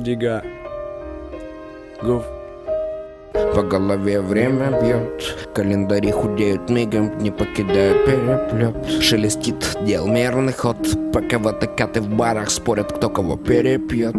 Дига. Гуф. По голове время бьет, календари худеют мигом, не покидая переплет. Шелестит дел мерный ход, пока ватыкаты в барах спорят, кто кого перепьет.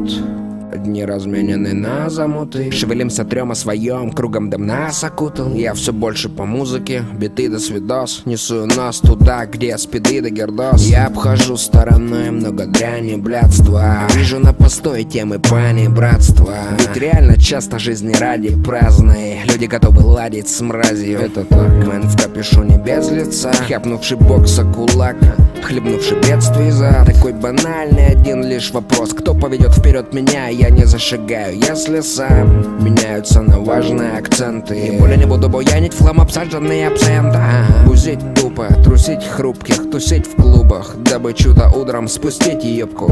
Дни разменены на замуты, шевелимся трем о своем, кругом дым нас окутал. Я все больше по музыке, биты до свидос, несу нас туда, где спиды да гердос. Я обхожу стороной много дряни, блядства, вижу на постой темы пани, братства. Ведь реально часто жизни ради праздной, люди готовы ладить с мразью. Это так, мэн в капюшоне без лица, хапнувший бокса кулак, хлебнувший бедствий за. Такой банальный один лишь вопрос: кто поведет вперед меня? Я не зашагаю, если сам. Меняются на важные акценты, и более не буду буянить флам обсаженный абсент. Бузить тупо, трусить хрупких, тусить в клубах, дабы чудо утром спустить ёбку.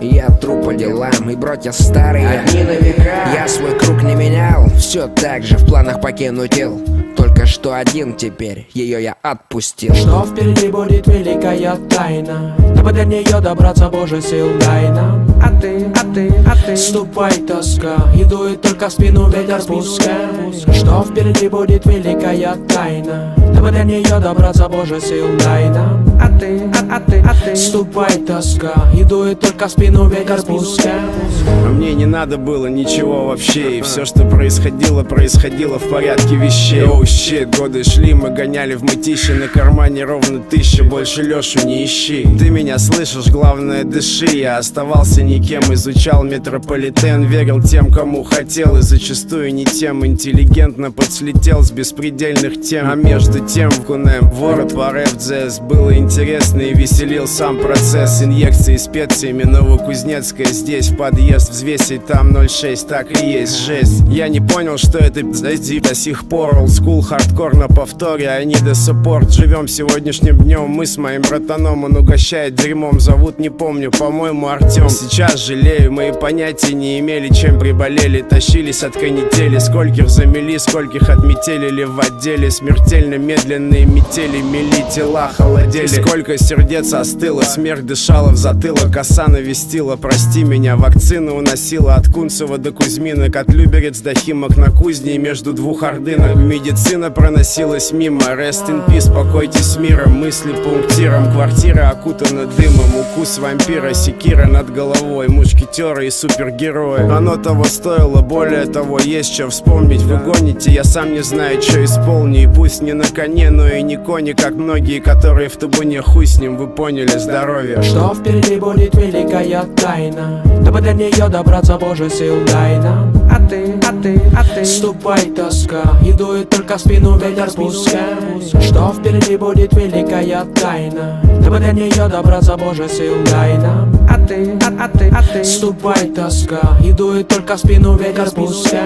Я тру по делам, и братья старые одни на века. Я свой круг не менял, все так же в планах покинуть ил. Только что один теперь, ее я отпустил. Что впереди будет великая тайна, дабы до нее добраться, Боже, сил дай нам. А ты, ступай, тоска, и дует только в спину ветер пускай. Что впереди будет великая тайна, дабы до нее добраться, Боже, сил дай нам. А ты, ступай, тоска, и дует только в спину ветер пускай. Но мне не надо было ничего вообще, и все, что происходило, происходило в порядке вещей. Оу, щит, годы шли, мы гоняли в мытище, на кармане ровно 1000, больше Лешу не ищи. Ты меня слышишь, главное дыши. Я оставался никем, изучал метрополитен, верил тем, кому хотел, и зачастую не тем. Интеллигентно подслетел с беспредельных тем, а между тем в Кунем ворот в РФДЗ было интересно и веселил сам процесс. Инъекции специями Новокузнецкая, здесь в подъезд взвесить, там 0,6, так и есть жесть. Я не понял, что это пизди до сих пор. Олдскул, хардкор на повторе, I need a support. Живем сегодняшним днем, мы с моим братаном, он угощает дерьмом, зовут не помню, по-моему Артем. Сейчас жалею, мы и понятия не имели, чем приболели, тащились от канители, скольких замели, скольких отметелили в отделе. Смертельно медленные метели мели, тела холодели, сколько сердец остыло, смерть дышала в затылок, коса навестила, прости меня, вакцина уносила от Кунцева до Кузьминок, от Люберец до Химок на кузне и между двух ордынок. Медицина проносилась мимо, rest in peace, покойтесь с миром, мысли пунктиром, квартира окутана дымом, укус вампира, секира над головой, мушкетеры и супергерои. Оно того стоило, более того, есть что вспомнить. Вы гоните, я сам не знаю, что исполню, и пусть не на коне, но и не кони, как многие, которые в табуне, хуй с ним, вы поняли, здоровье. Что впереди будет великая тайна, дабы до нее добраться, Боже, сил дай нам. А ты, ступай, тоска, и дует только в спину ветер пускай. Что впереди будет великая тайна, дабы до нее добраться, Боже, сил дай нам. А ты, ступай, тоска, и дует только в спину ветер пускай.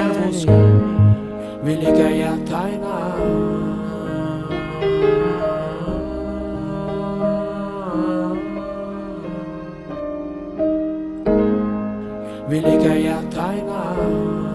Великая тайна. Великая тайна.